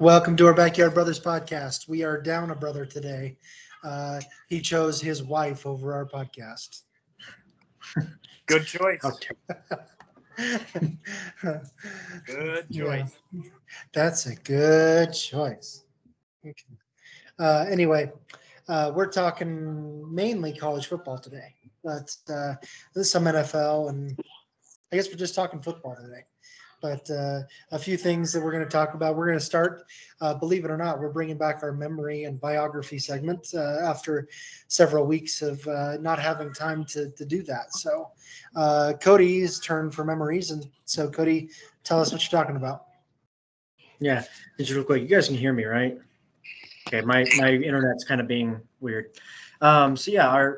Welcome to our Backyard Brothers podcast. We are down a brother today. He chose his wife over our podcast. Good choice. Good choice. That's a good choice. Okay. Anyway, we're talking mainly college football today, but there's some NFL, and I guess we're just talking football today. But a few things that we're going to talk about. We're going to start, believe it or not, we're bringing back our memory and biography segment after several weeks of not having time to do that. So Cody's turn for memories. And so, Cody, tell us what you're talking about. Yeah, just real quick. You guys can hear me, right? Okay, my internet's kind of being weird. So yeah,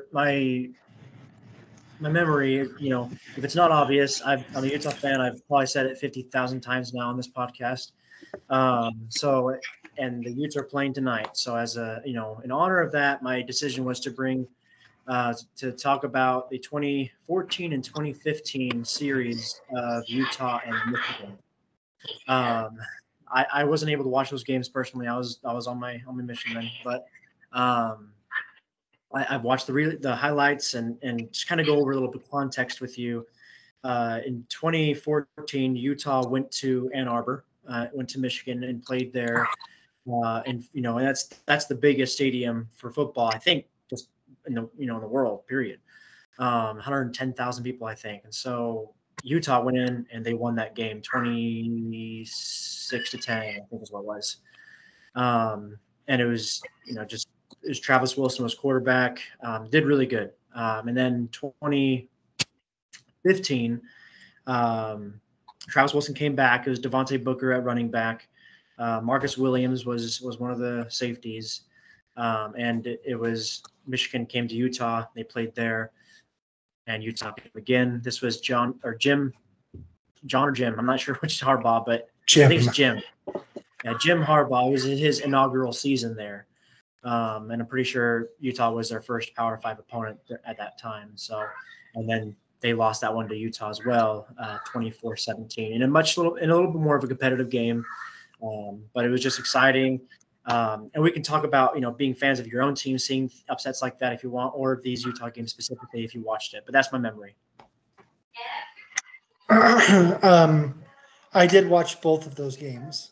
my memory, if it's not obvious, I'm a Utah fan. I've probably said it 50,000 times now on this podcast. And the Utes are playing tonight. So as in honor of that, my decision was to bring to talk about the 2014 and 2015 series of Utah and Michigan. I wasn't able to watch those games personally. I was on my mission then, but I've watched the highlights and just kind of go over a little bit of context with you. In 2014, Utah went to Ann Arbor, went to Michigan and played there. And that's the biggest stadium for football, I think, just in the world, period. 110,000 people, I think. And so Utah went in and they won that game 26-10, I think is what it was. And it was, Travis Wilson was quarterback, did really good. And then 2015, Travis Wilson came back. It was Devontae Booker at running back. Marcus Williams was one of the safeties. And it was Michigan came to Utah. They played there. And Utah again. This was John or Jim. I'm not sure which Harbaugh, but Jim. I think it's Jim. Yeah, Jim Harbaugh. It was his inaugural season there. And I'm pretty sure Utah was their first Power 5 opponent at that time. So, and then they lost that one to Utah as well, 24-17, in a little bit more of a competitive game. But it was just exciting. And we can talk about, being fans of your own team, seeing upsets like that if you want, or these Utah games specifically if you watched it. But that's my memory. I did watch both of those games.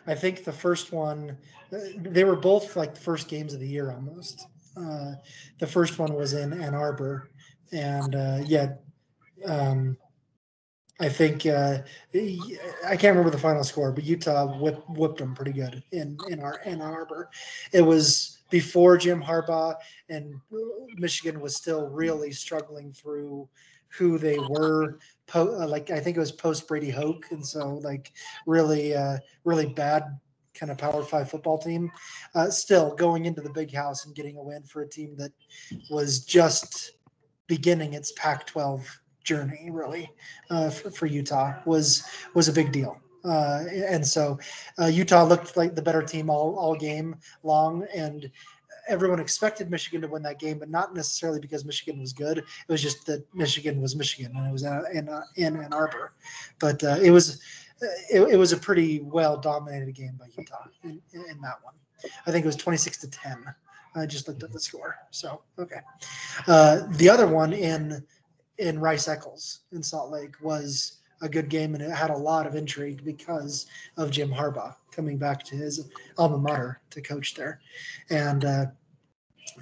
I think the first one, they were both like the first games of the year almost. The first one was in Ann Arbor, and I think I can't remember the final score, but Utah whipped them pretty good in Ann Arbor. It was before Jim Harbaugh, and Michigan was still really struggling through who they were. I think it was post Brady Hoke, and so really bad kind of Power 5 football team. Still going into the big house and getting a win for a team that was just beginning its Pac-12 journey, really, for Utah was a big deal. And so Utah looked like the better team all game long, and everyone expected Michigan to win that game, but not necessarily because Michigan was good. It was just that Michigan was Michigan, and it was in Ann Arbor. But it was a pretty well dominated game by Utah in that one. I think it was 26-10. I just looked at the score. So okay, the other one in Rice Eccles in Salt Lake was a good game, and it had a lot of intrigue because of Jim Harbaugh coming back to his alma mater to coach there, and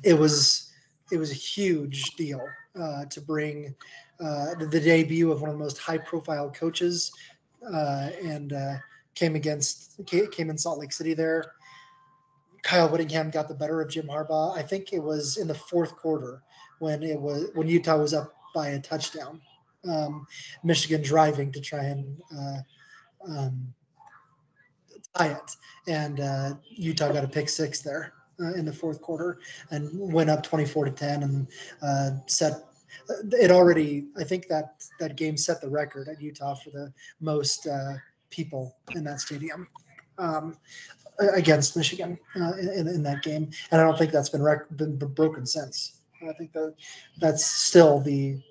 it was a huge deal to bring the debut of one of the most high-profile coaches, and came in Salt Lake City there. Kyle Whittingham got the better of Jim Harbaugh. I think it was in the fourth quarter when Utah was up by a touchdown. Michigan driving to try and tie it, and Utah got a pick six there in the fourth quarter and went up 24-10 and set it already. I think that game set the record at Utah for the most people in that stadium against Michigan in that game, and I don't think that's been broken since. I think that's still the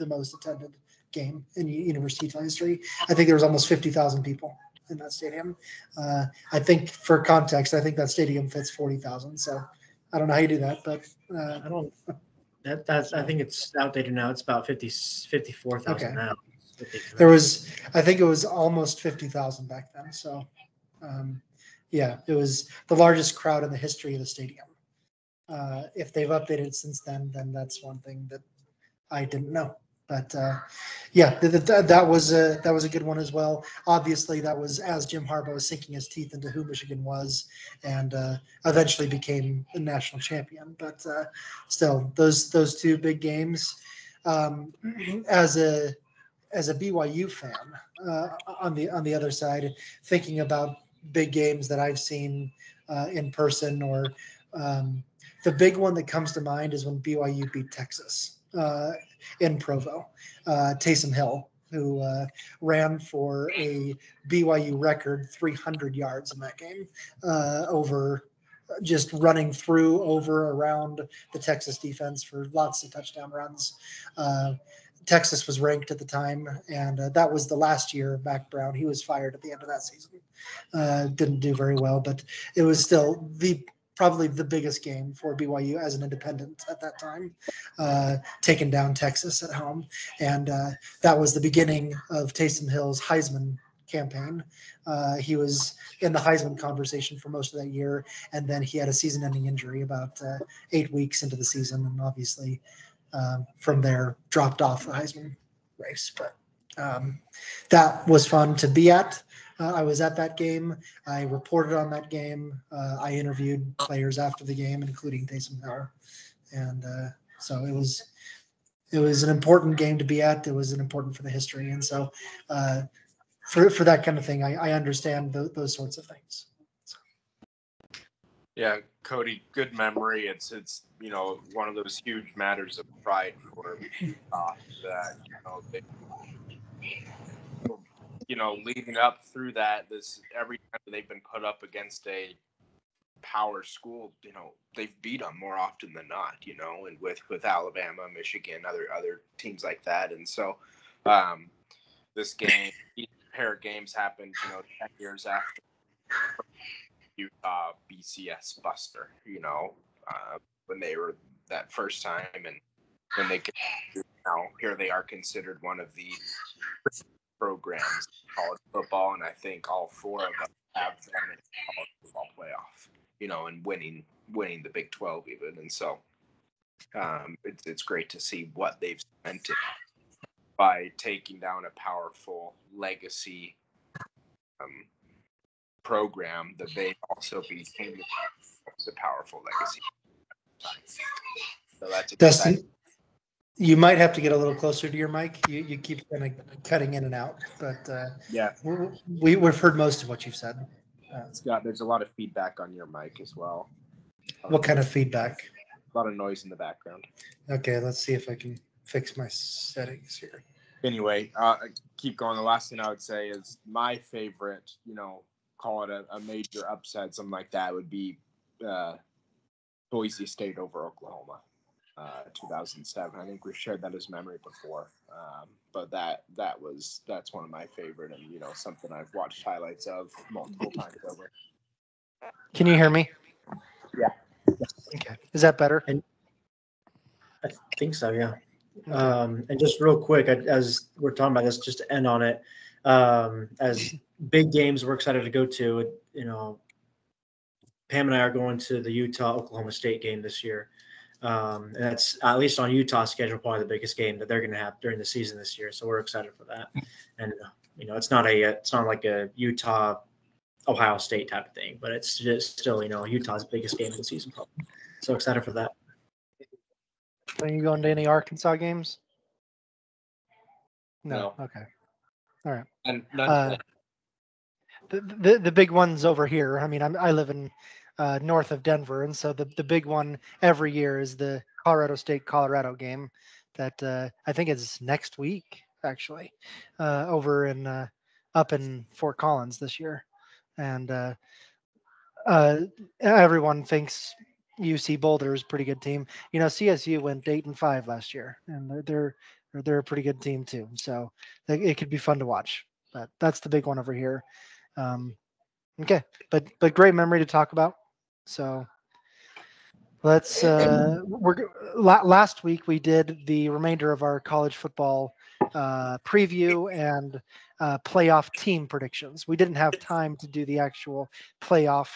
most attended game in University Utah history. I think there was almost 50,000 people in that stadium. I think for context, I think that stadium fits 40,000. So I don't know how you do that, but I don't. That's. I think it's outdated now. It's about 54,000 okay. now. I think it was almost 50,000 back then. So yeah, it was the largest crowd in the history of the stadium. If they've updated it since then that's one thing that I didn't know. But yeah, that was a good one as well. Obviously, that was as Jim Harbaugh was sinking his teeth into who Michigan was, and eventually became a national champion. But still, those two big games. As a BYU fan, on the other side, thinking about big games that I've seen in person, or the big one that comes to mind is when BYU beat Texas in Provo. Taysom Hill, who ran for a BYU record 300 yards in that game, over just running through, over, around the Texas defense for lots of touchdown runs. Texas was ranked at the time, and that was the last year of Mac Brown. He was fired at the end of that season. Didn't do very well, but it was still probably the biggest game for BYU as an independent at that time, taking down Texas at home. And that was the beginning of Taysom Hill's Heisman campaign. He was in the Heisman conversation for most of that year, and then he had a season-ending injury about 8 weeks into the season, and obviously from there dropped off the Heisman race. But that was fun to be at. I was at that game. I reported on that game. I interviewed players after the game, including Taysom Hill, and so it was an important game to be at. It was important for the history, and so for that kind of thing, I understand those sorts of things. So. Yeah, Cody, good memory. It's one of those huge matters of pride for that they, leading up through that, every time they've been put up against a power school, they've beat them more often than not, and with Alabama, Michigan, other teams like that. And so this pair of games happened, 10 years after Utah BCS Buster, when they were that first time, and when they could, now here they are considered one of the programs in college football, and I think all four of them have them in the college football playoff, and winning the Big 12 even. And so it's great to see what they've cemented by taking down a powerful legacy program that they also became a powerful legacy. So that's exciting. Dustin, you might have to get a little closer to your mic. You keep kind of cutting in and out, but yeah, we've heard most of what you've said. There's a lot of feedback on your mic as well. What kind of feedback? A lot of noise in the background. Okay, let's see if I can fix my settings here. Anyway, keep going. The last thing I would say is my favorite, call it a major upset, something like that, would be Boise State over Oklahoma, 2007. I think we've shared that as memory before, but that's one of my favorite, and something I've watched highlights of multiple times over. Can you hear me? Yeah. Okay. Is that better? I think so, yeah. Okay. And just real quick, as we're talking about this, just to end on it, as big games we're excited to go to, Pam and I are going to the Utah-Oklahoma State game this year. And that's, at least on Utah's schedule, probably the biggest game that they're going to have during the season this year. So we're excited for that. And, it's not like a Utah-Ohio State type of thing, but it's just still, Utah's biggest game of the season probably. So excited for that. Are you going to any Arkansas games? No. Okay. All right. And the big ones over here. I mean, I live in north of Denver, and so the big one every year is the Colorado State-Colorado game that I think is next week, actually, over in up in Fort Collins this year. And everyone thinks UC Boulder is a pretty good team. CSU went 8-5 last year, and they're a pretty good team too. So it could be fun to watch. But that's the big one over here. Okay, but great memory to talk about. So let's last week we did the remainder of our college football preview and playoff team predictions. We didn't have time to do the actual playoff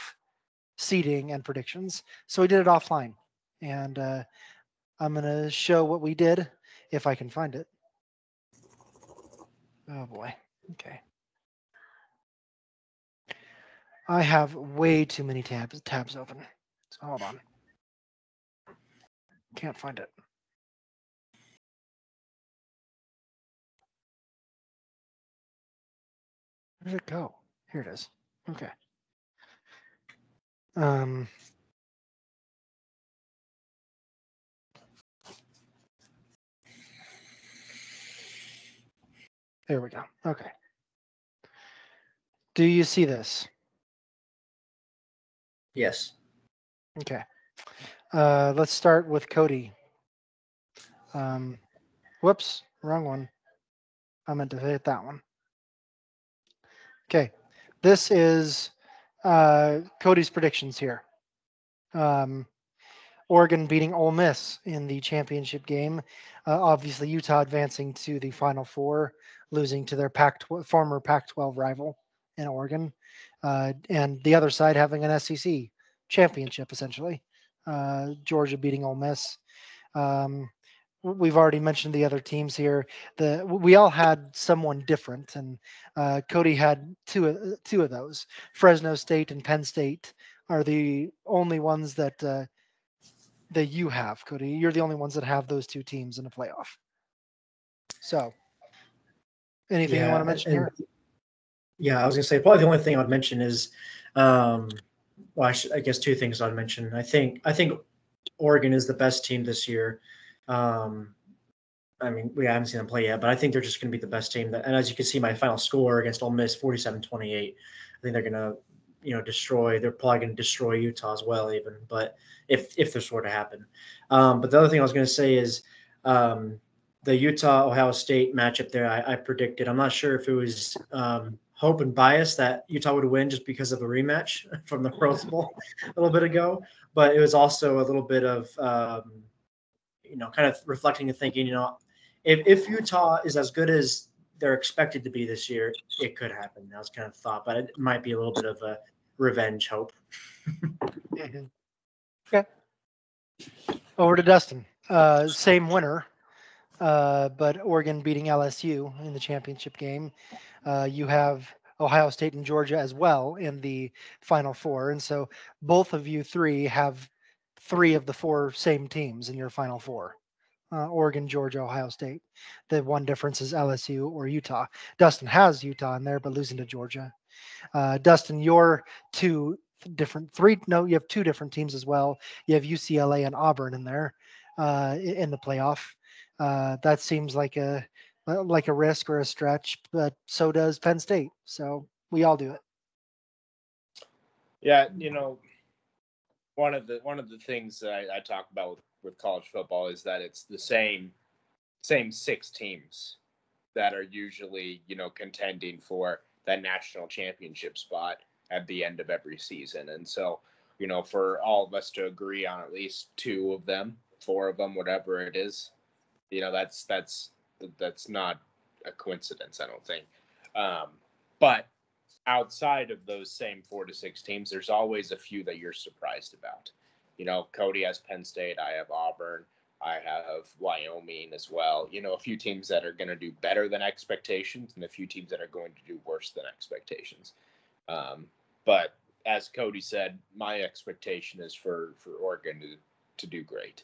seeding and predictions, so we did it offline. And I'm gonna show what we did if I can find it. Oh boy. Okay. I have way too many tabs open. So hold on. Can't find it. Where did it go? Here it is. Okay. There we go. Okay. Do you see this? Yes. Okay. Let's start with Cody. Whoops, wrong one. I meant to hit that one. Okay. This is Cody's predictions here. Oregon beating Ole Miss in the championship game. Obviously, Utah advancing to the Final Four, losing to their former Pac-12 rival in Oregon, and the other side having an SEC championship essentially. Georgia beating Ole Miss. We've already mentioned the other teams here. We all had someone different, and Cody had two of those. Fresno State and Penn State are the only ones that you have, Cody. You're the only ones that have those two teams in a playoff. So, anything you want to mention here? Yeah, I was going to say probably the only thing I would mention is, well, I guess two things I'd mention. I think Oregon is the best team this year. I mean, we haven't seen them play yet, but I think they're just going to be the best team. And as you can see, my final score against Ole Miss, 47-28. I think they're going to, destroy. They're probably going to destroy Utah as well, even. But if this were to happen, but the other thing I was going to say is the Utah-Ohio State matchup there. I predicted. I'm not sure if it was hope and bias that Utah would win just because of a rematch from the Rose Bowl a little bit ago, but it was also a little bit of kind of reflecting and thinking, if Utah is as good as they're expected to be this year, it could happen. That was kind of thought, but it might be a little bit of a revenge hope. Okay. Over to Dustin. Same winner, but Oregon beating LSU in the championship game. You have Ohio State and Georgia as well in the Final Four. And so both of you three have three of the four same teams in your Final Four. Oregon, Georgia, Ohio State. The one difference is LSU or Utah. Dustin has Utah in there, but losing to Georgia. Dustin, your you have two different teams as well. You have UCLA and Auburn in there in the playoff. That seems like a risk or a stretch, but so does Penn State. So we all do it. Yeah, one of the things that I talk about with college football is that it's the same six teams that are usually, contending for that national championship spot at the end of every season. And so, for all of us to agree on at least two of them, four of them, whatever it is, that's not a coincidence, I don't think. But outside of those same 4 to 6 teams, there's always a few that you're surprised about. Cody has Penn State, I have Auburn, I have Wyoming as well. A few teams that are going to do better than expectations and a few teams that are going to do worse than expectations. But as Cody said, my expectation is for Oregon to do great.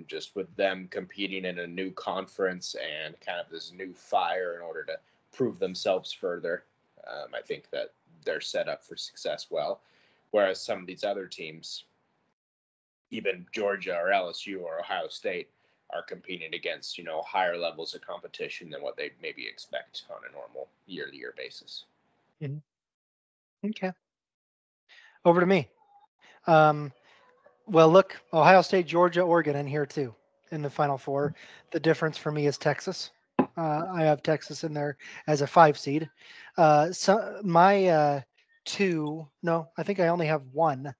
Just with them competing in a new conference and kind of this new fire in order to prove themselves further. I think that they're set up for success well. Whereas some of these other teams, even Georgia or LSU or Ohio State, are competing against, higher levels of competition than what they maybe expect on a normal year-to-year basis. Mm-hmm. Okay. Over to me. Well, look, Ohio State, Georgia, Oregon in here too in the Final Four. The difference for me is Texas. I have Texas in there as a 5 seed. So my I think I only have one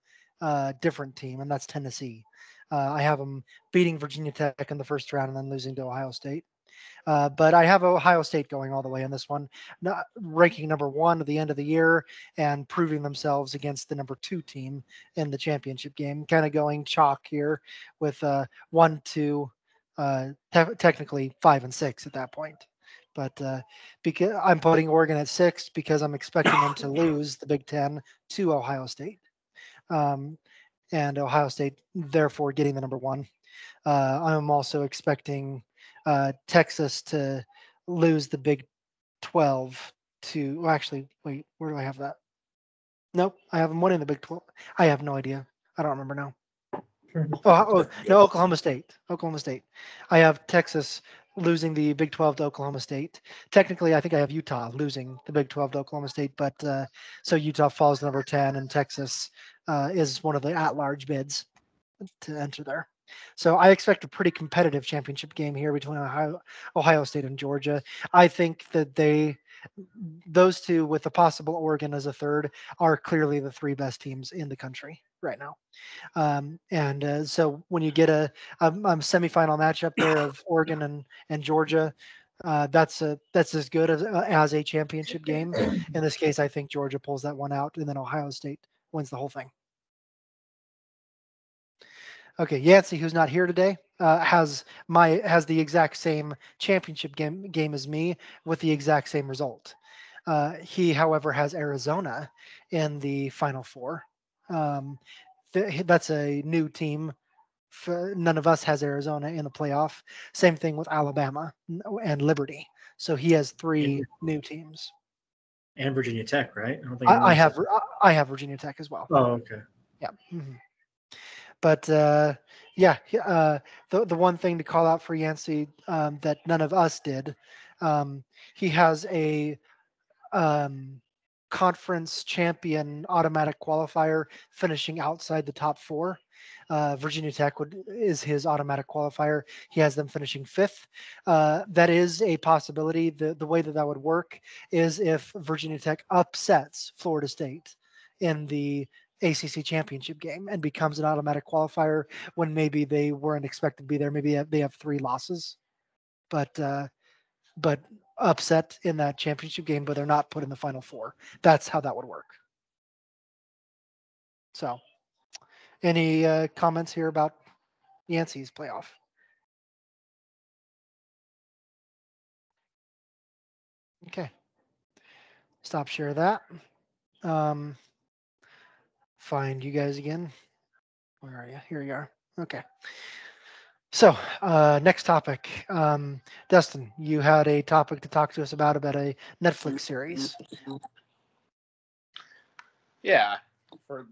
different team, and that's Tennessee. I have them beating Virginia Tech in the first round and then losing to Ohio State. But I have Ohio State going all the way in this one, ranking number 1 at the end of the year and proving themselves against the number 2 team in the championship game. Kind of going chalk here with 1, 2, technically 5 and 6 at that point. But because I'm putting Oregon at 6 because I'm expecting them to lose the Big Ten to Ohio State, um, and Ohio State therefore getting the number 1. I'm also expecting Texas to lose the Big 12 to. Well, actually, wait, where do I have that? Nope, I have them winning the Big 12. I have no idea. I don't remember now. No, Oklahoma State. Oklahoma State. I have Texas losing the Big 12 to Oklahoma State. Technically, I think I have Utah losing the Big 12 to Oklahoma State, but so Utah falls to number 10, and Texas is one of the at-large bids to enter there. So I expect a pretty competitive championship game here between Ohio State and Georgia. I think that those two, with the possible Oregon as a third, are clearly the 3 best teams in the country right now. And so when you get a semifinal matchup there of Oregon and Georgia, that's as good as a championship game. In this case, I think Georgia pulls that one out, and then Ohio State wins the whole thing. Okay, Yancey, who's not here today, has the exact same championship game as me with the exact same result. He, however, has Arizona in the Final Four. That's a new team. None of us has Arizona in the playoff. Same thing with Alabama and Liberty. So he has 3 new teams. And Virginia Tech, right? I have Virginia Tech as well. Oh, okay. Yeah. Mm-hmm. But the one thing to call out for Yancey that none of us did, he has a conference champion automatic qualifier finishing outside the top 4. Virginia Tech is his automatic qualifier. He has them finishing 5th. That is a possibility. The way that would work is if Virginia Tech upsets Florida State in the ACC championship game and becomes an automatic qualifier when maybe they weren't expected to be there. Maybe they have 3 losses, but upset in that championship game, but they're not put in the Final Four. That's how that would work. So, any comments here about Yancey's playoff? Okay. Stop share that. Find you guys again. Where are you? Here you are. Okay. So, next topic. Dustin, you had a topic to talk to us about a Netflix series. Yeah, for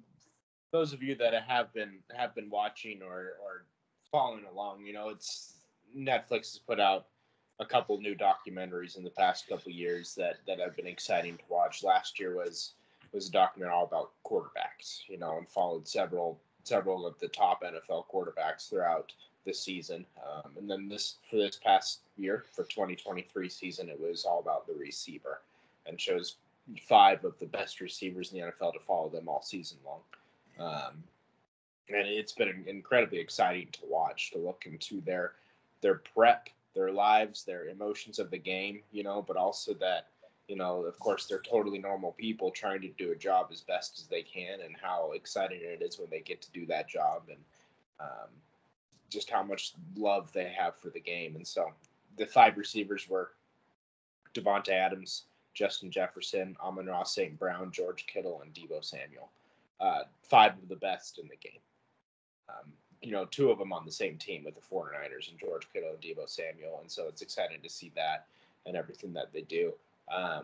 those of you that have been watching or following along, it's Netflix has put out a couple new documentaries in the past couple years that have been exciting to watch. Last year was a documentary all about quarterbacks, and followed several of the top NFL quarterbacks throughout the season. And then for this past year, for 2023 season, it was all about the receiver and shows 5 of the best receivers in the NFL to follow them all season long. And it's been incredibly exciting to watch, to look into their prep, their lives, their emotions of the game, but also that, of course, they're totally normal people trying to do a job as best as they can, and how exciting it is when they get to do that job, and just how much love they have for the game. And so the 5 receivers were Devontae Adams, Justin Jefferson, Amon-Ra St. Brown, George Kittle, and Deebo Samuel. 5 of the best in the game. 2 of them on the same team with the 49ers, and George Kittle and Deebo Samuel. And so it's exciting to see that and everything that they do. I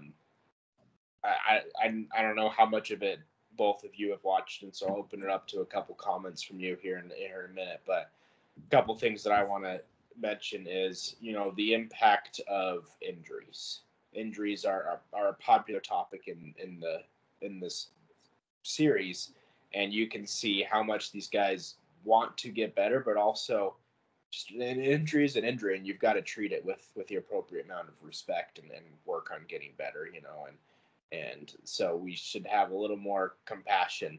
don't know how much of it both of you have watched, and so I'll open it up to a couple comments from you here in a minute. But a couple things that I want to mention is, the impact of injuries. Injuries are a popular topic in this series, and you can see how much these guys want to get better, but also just an injury is an injury, and you've got to treat it with the appropriate amount of respect and work on getting better, and so we should have a little more compassion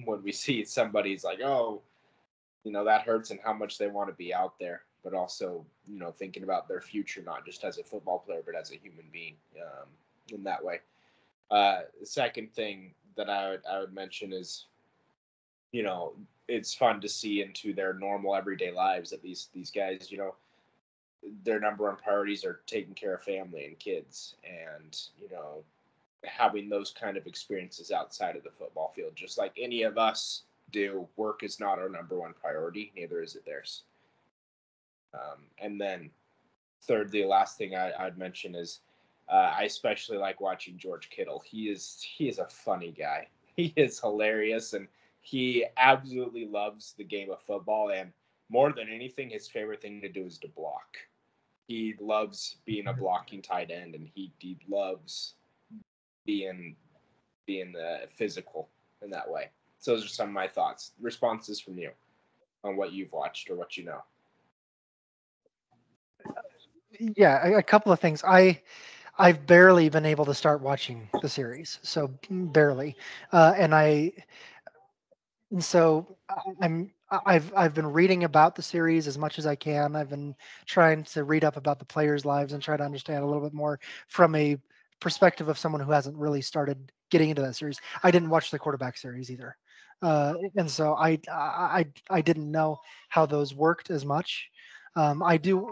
when we see somebody's like, oh, that hurts, and how much they want to be out there, but also, thinking about their future, not just as a football player, but as a human being, in that way. The second thing that I would mention is, it's fun to see into their normal everyday lives that these guys, their number one priorities are taking care of family and kids, and, having those kind of experiences outside of the football field, just like any of us do. Work is not our number one priority, neither is it theirs. And then thirdly, the last thing I'd mention is, I especially like watching George Kittle. He is a funny guy. He is hilarious, and he absolutely loves the game of football. And more than anything, his favorite thing to do is to block. He loves being a blocking tight end, and he loves being physical in that way. So those are some of my thoughts. Responses from you on what you've watched or what you know. Yeah, a couple of things. I've barely been able to start watching the series, so barely, and so I've been reading about the series as much as I can. I've been trying to read up about the players' lives and try to understand a little bit more from a perspective of someone who hasn't really started getting into that series. I didn't watch the quarterback series either, and so I didn't know how those worked as much. I do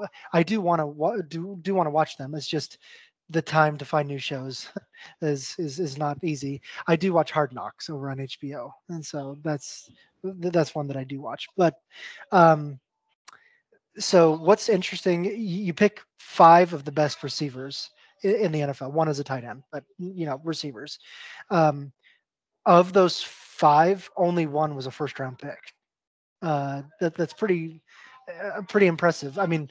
want to watch them. It's just the time to find new shows is not easy. I do watch Hard Knocks over on HBO, and so that's one that I do watch. But so what's interesting, you pick 5 of the best receivers in the NFL. One is a tight end, but receivers. Of those 5, only one was a first round pick. That's pretty impressive. I mean,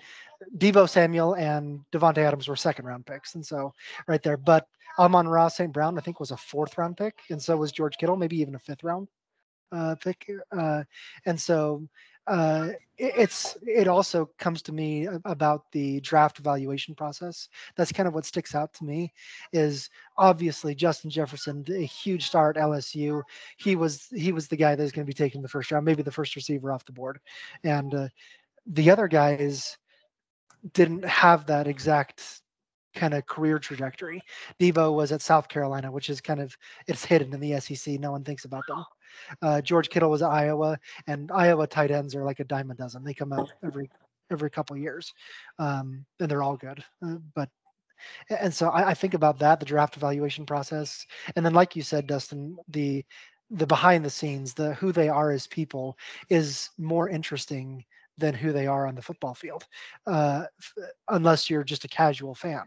Deebo Samuel and Devontae Adams were second round picks, and so right there. But Amon-Ra St. Brown, I think, was a 4th round pick, and so was George Kittle, maybe even a 5th round pick. And so it also comes to me about the draft evaluation process. That's kind of what sticks out to me. Is obviously Justin Jefferson, a huge star at LSU. He was the guy that's going to be taken in the first round, maybe the first receiver off the board, and the other guys didn't have that exact kind of career trajectory. Deebo was at South Carolina, which is it's hidden in the SEC. No one thinks about them. George Kittle was at Iowa, and Iowa tight ends are like a dime a dozen. They come out every couple of years, and they're all good. And so I think about that, the draft evaluation process, and then like you said, Dustin, the behind the scenes, the who they are as people is more interesting than who they are on the football field, unless you're just a casual fan.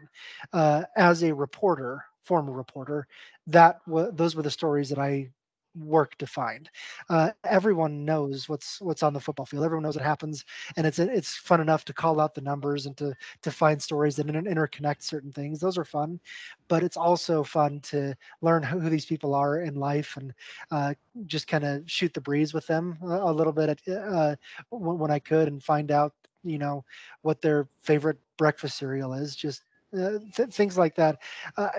As a reporter, former reporter, those were the stories that I work to find. Everyone knows what's on the football field. Everyone knows what happens, and it's fun enough to call out the numbers and to find stories that interconnect certain things. Those are fun, but it's also fun to learn who these people are in life and just kind of shoot the breeze with them a little bit when I could, and find out what their favorite breakfast cereal is. Just things like that.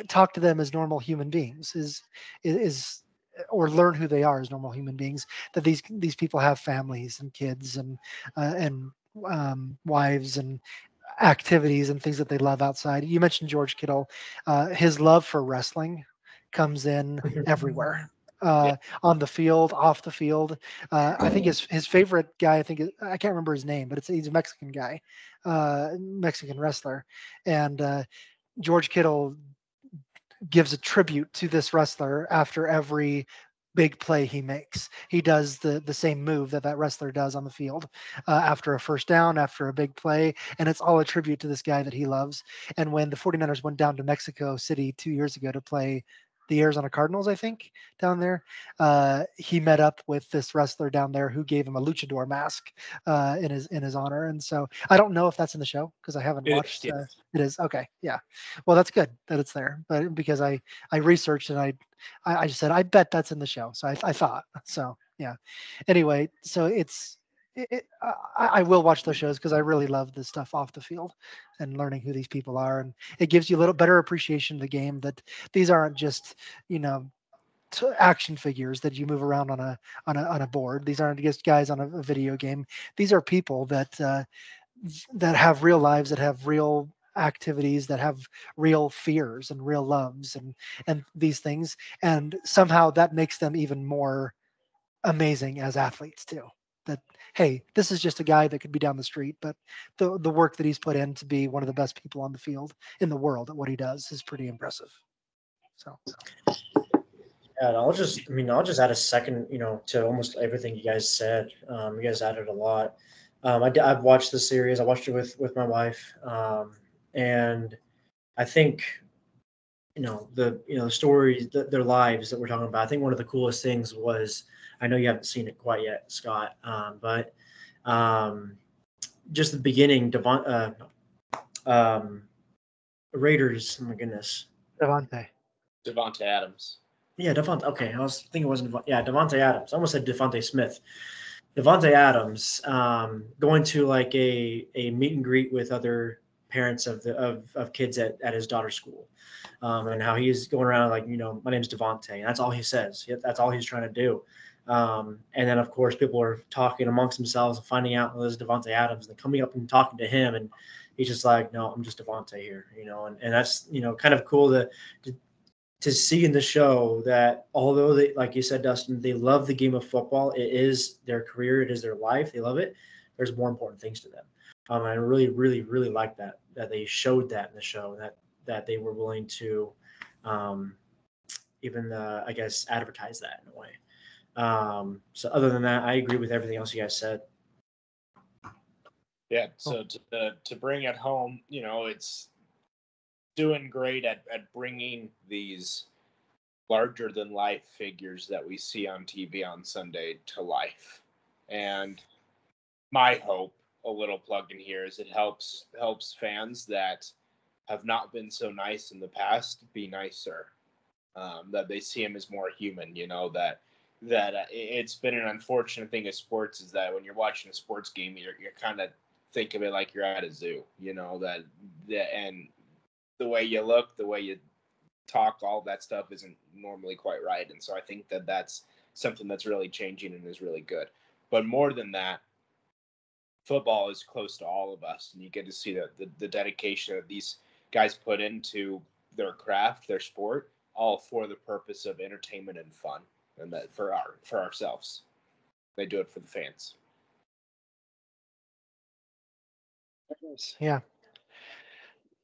Talk to them as normal human beings. Is or learn who they are as normal human beings, that these people have families and kids and wives and activities and things that they love outside. You mentioned George Kittle. His love for wrestling comes in everywhere. On the field, off the field. I think his favorite guy, I can't remember his name, but he's a Mexican guy, Mexican wrestler. And George Kittle gives a tribute to this wrestler after every big play he makes. He does the same move that wrestler does on the field after a first down, after a big play, and it's all a tribute to this guy that he loves. And when the 49ers went down to Mexico City 2 years ago to play the Arizona Cardinals, I think, down there, he met up with this wrestler down there who gave him a luchador mask in his honor. And so I don't know if that's in the show because I haven't watched. Yeah. It is okay, yeah. Well, that's good that it's there, but because I researched and I just said I bet that's in the show, so I thought so. Yeah. Anyway, so it's I will watch those shows because I really love the stuff off the field and learning who these people are, and it gives you a little better appreciation of the game. That these aren't just action figures that you move around on a board. These aren't just guys on a video game. These are people that have real lives, that have real activities, that have real fears and real loves and these things, and somehow that makes them even more amazing as athletes too. That, hey, this is just a guy that could be down the street, but the work that he's put in to be one of the best people on the field in the world at what he does is pretty impressive. So Yeah, and I'll just add a second, to almost everything you guys said. You guys added a lot. I've watched the series. I watched it with my wife, and I think, the stories, their lives that we're talking about. I think one of the coolest things was, I know you haven't seen it quite yet, Scott, but just the beginning, Raiders. Oh my goodness. Devontae Adams. Yeah, Devontae. Okay, I was thinking it wasn't. Devontae Adams. I almost said Devontae Smith. Devontae Adams going to like a meet and greet with other parents of kids at his daughter's school, and how he's going around like, my name's Devontae, and that's all he says. That's all he's trying to do. And then of course people are talking amongst themselves and finding out this is Devontae Adams, and coming up and talking to him, and he's just like, no, I'm just Devontae here, and that's kind of cool to see in the show that although they, like you said, Dustin, they love the game of football. It is their career. It is their life. They love it. There's more important things to them. And I really, really, really like that they showed that in the show, that they were willing to even, I guess, advertise that in a way. So other than that, I agree with everything else you guys said. Yeah. So to bring it home, it's doing great at bringing these larger than life figures that we see on TV on Sunday to life. And my hope, a little plug in here, is it helps fans that have not been so nice in the past be nicer. That they see him as more human. That it's been an unfortunate thing of sports is that when you're watching a sports game, you're kind of think of it like you're at a zoo. And the way you look, the way you talk, all that stuff isn't normally quite right. And so I think that that's something that's really changing and is really good. But more than that, football is close to all of us, and you get to see the dedication that these guys put into their craft, their sport, all for the purpose of entertainment and fun, and that for ourselves. They do it for the fans. Yeah.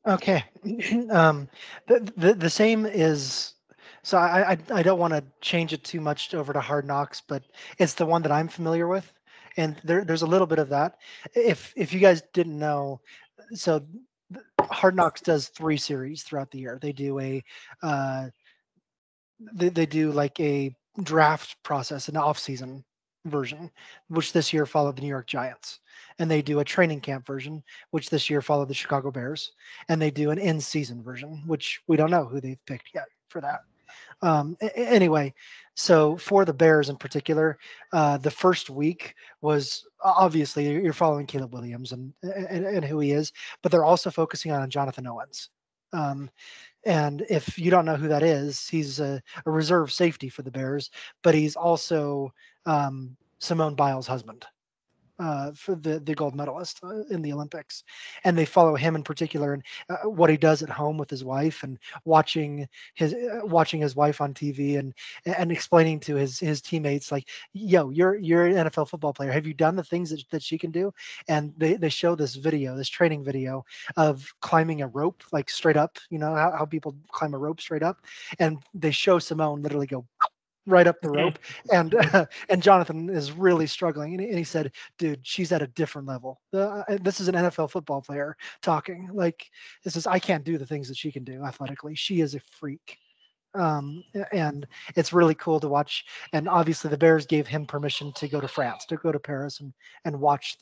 Okay. The same is, so I don't want to change it too much over to Hard Knocks, but it's the one that I'm familiar with, and there's a little bit of that. If you guys didn't know, so Hard Knocks does 3 series throughout the year. They do they do like a draft process, an off-season version, which this year followed the New York Giants, and they do a training camp version, which this year followed the Chicago Bears, and they do an in-season version, which we don't know who they've picked yet for that. Anyway, so for the Bears in particular, the first week was obviously you're following Caleb Williams and who he is, but they're also focusing on Jonathan Owens. And if you don't know who that is, he's a reserve safety for the Bears, but he's also Simone Biles' husband, for the gold medalist in the Olympics. And they follow him in particular and what he does at home with his wife, and watching his wife on TV and explaining to his teammates like, yo, you're an NFL football player. Have you done the things that she can do? And they show this training video of climbing a rope, like straight up, how people climb a rope straight up. And they show Simone literally go right up the rope, and Jonathan is really struggling, and he said, dude, she's at a different level. This is an NFL football player talking. Like, I can't do the things that she can do athletically. She is a freak. And it's really cool to watch. And obviously the Bears gave him permission to go to France, to go to Paris and watch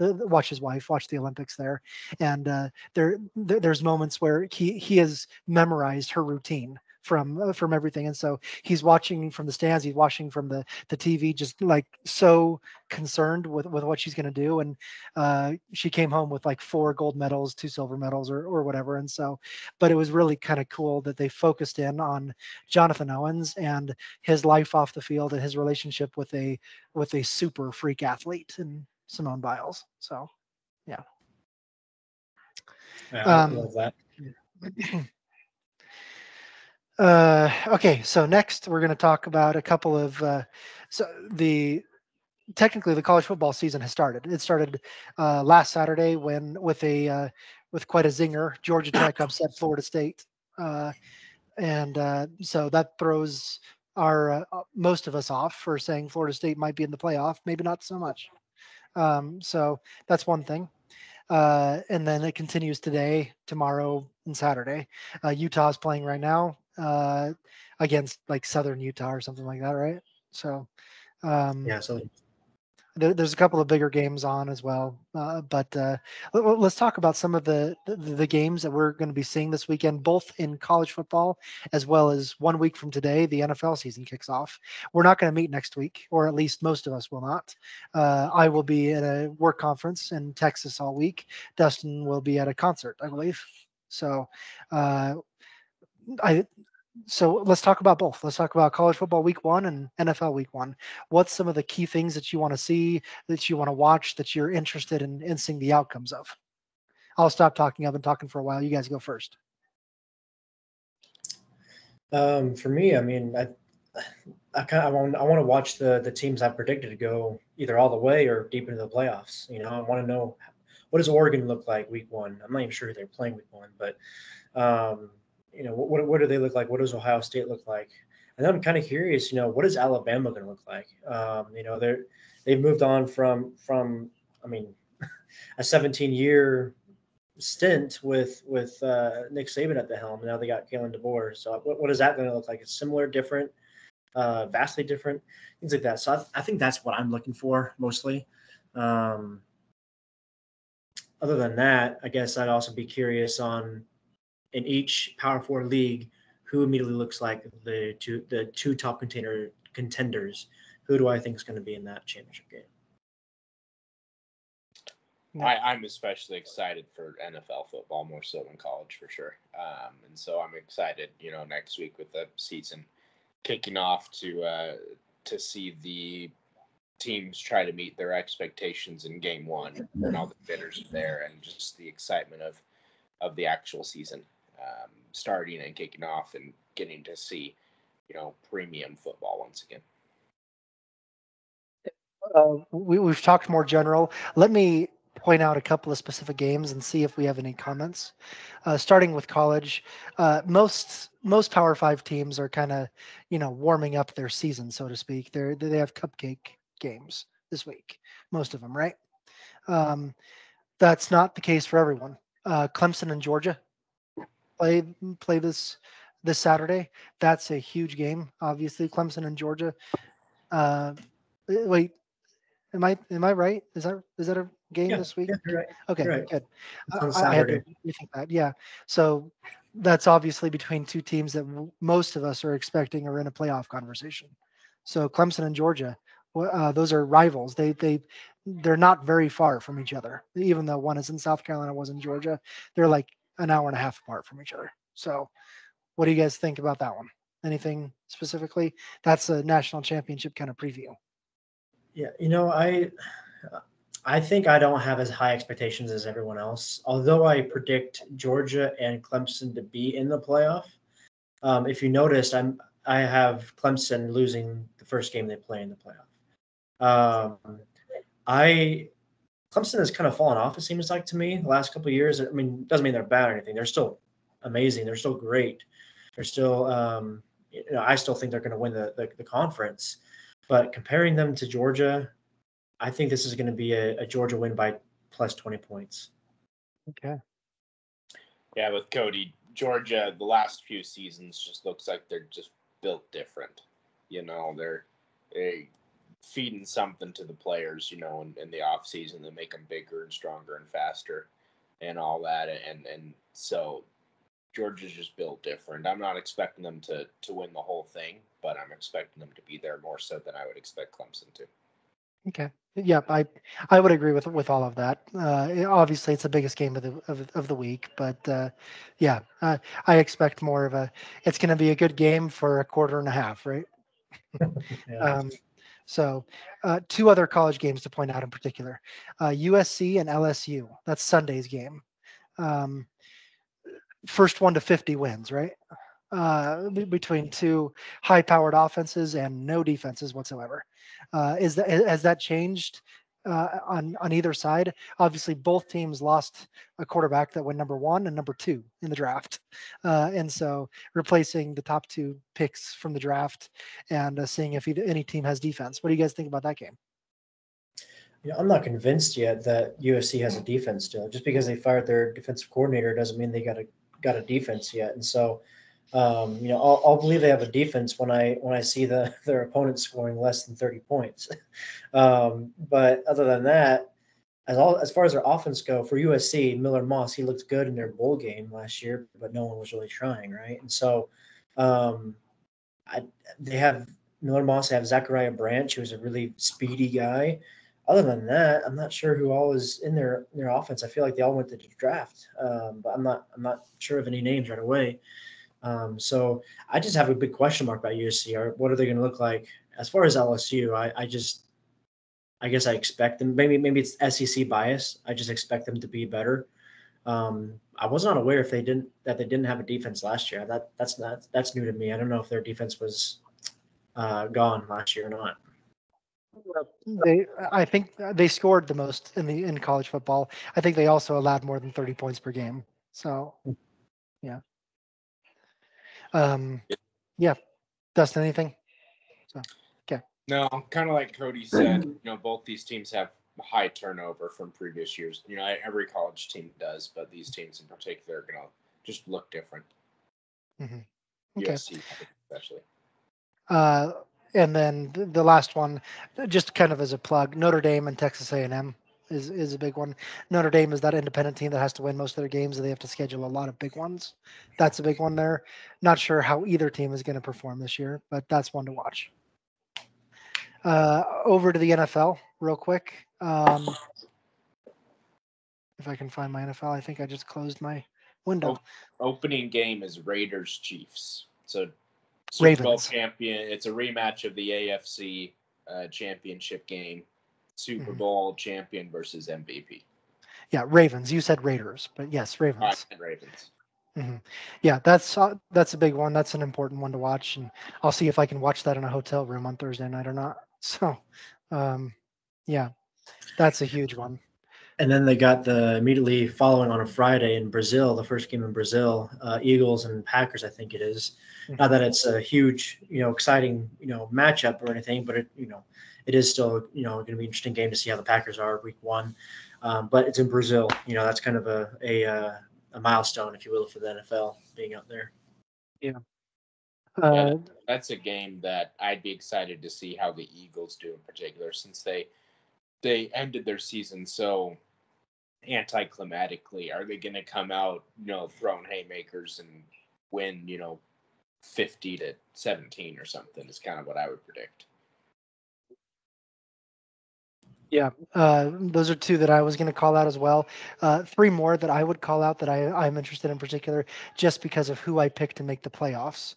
watch his wife watch the Olympics there. And there's moments where he has memorized her routine from everything. And so he's watching from the stands, he's watching from the TV, just like so concerned with what she's going to do. And she came home with like 4 gold medals, 2 silver medals, or whatever. And so, but it was really kind of cool that they focused in on Jonathan Owens and his life off the field and his relationship with a super freak athlete and Simone Biles. So yeah. I love that. Okay, so next we're going to talk about a couple of technically the college football season has started. It started last Saturday with quite a zinger. Georgia Tech upset Florida State, and so that throws our most of us off for saying Florida State might be in the playoff, maybe not so much. So that's one thing. And then it continues today, tomorrow, and Saturday. Utah's playing right now against like Southern Utah or something like that, right? So Yeah. So there's a couple of bigger games on as well. But let's talk about some of the games that we're going to be seeing this weekend, both in college football as well as 1 week from today, the NFL season kicks off. We're not going to meet next week, or at least most of us will not. I will be at a work conference in Texas all week. Dustin will be at a concert, I believe. So so let's talk about both. Let's talk about college football week 1 and NFL week 1. What's some of the key things that you want to see, that you want to watch, that you're interested in seeing the outcomes of? I'll stop talking. I've been talking for a while. You guys go first. for me, I mean, I want to watch the teams I've predicted to go either all the way or deep into the playoffs. I want to know, what does Oregon look like week 1? I'm not even sure who they're playing week 1, but what do they look like? What does Ohio State look like? And then I'm kind of curious, what is Alabama going to look like? They've moved on from I mean, a 17-year stint with Nick Saban at the helm. Now they got Kalen DeBoer. So what is that going to look like? It's similar, different, vastly different, things like that. So I think that's what I'm looking for mostly. Other than that, I guess I'd also be curious on, in each Power 4 league, who immediately looks like the two top contenders. Who do I think is going to be in that championship game? I'm especially excited for NFL football more so than college for sure. And so I'm excited, next week with the season kicking off to see the teams try to meet their expectations in game 1 and all the bidders are there and just the excitement of the actual season starting and kicking off and getting to see, premium football once again. We've talked more general. Let me point out a couple of specific games and see if we have any comments. Starting with college, most Power 5 teams are kind of, warming up their season, so to speak. They have cupcake games this week, most of them, right? That's not the case for everyone. Clemson and Georgia play this Saturday. That's a huge game, obviously. Clemson and Georgia. Wait, am I right? Is that a game this week? Yeah, you're right. Okay, You're right. good. On I had to Saturday. rethink that. Yeah. So that's obviously between two teams that most of us are expecting are in a playoff conversation. So Clemson and Georgia, those are rivals. They're not very far from each other. Even though one is in South Carolina, was in Georgia, they're like an hour and a half apart from each other. So what do you guys think about that one? Anything specifically? That's a national championship kind of preview. Yeah, I think I don't have as high expectations as everyone else. Although I predict Georgia and Clemson to be in the playoff. If you noticed, I have Clemson losing the first game they play in the playoff. Clemson has kind of fallen off, it seems like to me, the last couple of years. I mean, it doesn't mean they're bad or anything. They're still amazing. They're still great. They're still, I still think they're going to win the conference. But comparing them to Georgia, I think this is going to be a Georgia win by plus 20 points. Okay. Yeah, with Cody, Georgia, the last few seasons just looks like they're just built different. They're feeding something to the players, in the off season that make them bigger and stronger and faster and all that. And so Georgia's just built different. I'm not expecting them to win the whole thing, but I'm expecting them to be there more so than I would expect Clemson to. Okay. Yeah, I would agree with all of that. Obviously, it's the biggest game of the week, but yeah, I expect more of a. It's going to be a good game for a quarter and a half, right? Yeah. So, two other college games to point out in particular: USC and LSU. That's Sunday's game. Um, first one to 50 wins, right? Between two high-powered offenses and no defenses whatsoever. Has that changed on either side? Obviously, both teams lost a quarterback that went number 1 and number 2 in the draft, and so replacing the top 2 picks from the draft and seeing if any team has defense. What do you guys think about that game? I'm not convinced yet that USC has a defense still. Just because they fired their defensive coordinator doesn't mean they got a defense yet. And so, I'll believe they have a defense when I see their opponent scoring less than 30 points. But other than that, as far as their offense go for USC, Miller Moss, he looked good in their bowl game last year, but no one was really trying, right? And so, um, they have Miller Moss, they have Zachariah Branch, who's a really speedy guy. Other than that, I'm not sure who all is in their offense. I feel like they all went to the draft, but I'm not sure of any names right away. So I just have a big question mark about USC. What are they going to look like? As far as LSU, I guess I expect them. Maybe it's SEC bias. I just expect them to be better. I was not aware that they didn't have a defense last year. That's new to me. I don't know if their defense was gone last year or not. I think they scored the most in college football. I think they also allowed more than 30 points per game. So, yeah. Yeah. Dustin, anything? So, okay. No, kind of like Cody said, both these teams have high turnover from previous years. Every college team does, but these teams in particular are going to just look different. Mm-hmm. Okay. USC especially. And then the last one, just kind of as a plug, Notre Dame and Texas A&M is a big one. Notre Dame is that independent team that has to win most of their games, and they have to schedule a lot of big ones. That's a big one there. Not sure how either team is going to perform this year, but that's one to watch. Over to the NFL real quick. If I can find my NFL, I think I just closed my window. Opening game is Raiders Chiefs. So Super Ravens. Bowl champion. It's a rematch of the AFC championship game. Super Bowl champion versus MVP. Yeah, Ravens. You said Raiders, but yes, Ravens. I said Ravens. Mm-hmm. Yeah, that's a big one. That's an important one to watch, and I'll see if I can watch that in a hotel room on Thursday night or not. So, yeah, that's a huge one. And then they got the immediately following on a Friday in Brazil, the first game in Brazil, Eagles and Packers, I think it is. Mm-hmm. Not that it's a huge, exciting, matchup or anything, but it is still, going to be an interesting game to see how the Packers are week 1. But it's in Brazil. That's kind of a milestone, if you will, for the NFL being out there. Yeah. That's a game that I'd be excited to see how the Eagles do in particular, since they ended their season so anticlimactically. Are they going to come out, throwing haymakers and win, 50-17 or something? Is kind of what I would predict. Yeah, those are two that I was going to call out as well. 3 more that I would call out that I'm interested in particular, just because of who I picked to make the playoffs.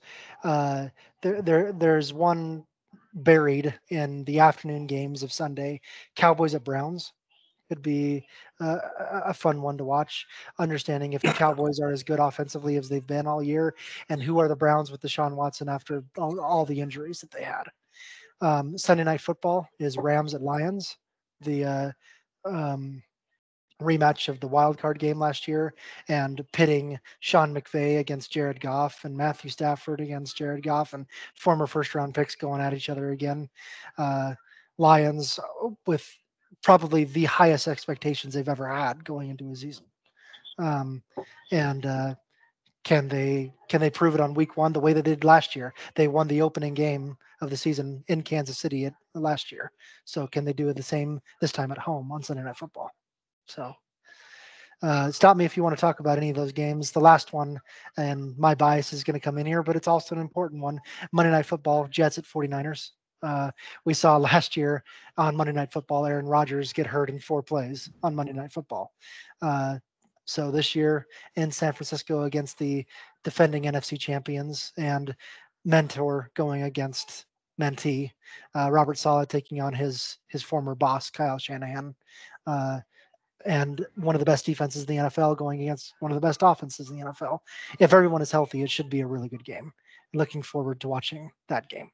There's one buried in the afternoon games of Sunday. Cowboys at Browns could be a fun one to watch. Understanding if the Cowboys are as good offensively as they've been all year, and who are the Browns with Deshaun Watson after all the injuries that they had. Sunday Night Football is Rams at Lions. The rematch of the wild card game last year, and pitting Sean McVay against Jared Goff and Matthew Stafford against Jared Goff, and former first round picks going at each other again. Lions with probably the highest expectations they've ever had going into a season. Can they prove it on week 1 the way they did last year? They won the opening game of the season in Kansas City last year. So can they do it the same this time at home on Sunday Night Football? So Stop me if you want to talk about any of those games. The last one, and my bias is going to come in here, but it's also an important one. Monday Night Football, Jets at 49ers. We saw last year on Monday Night Football, Aaron Rodgers get hurt in 4 plays on Monday Night Football. So this year in San Francisco against the defending NFC champions and mentor going against mentee, Robert Saleh taking on his former boss, Kyle Shanahan. And one of the best defenses in the NFL going against one of the best offenses in the NFL. If everyone is healthy, it should be a really good game. Looking forward to watching that game.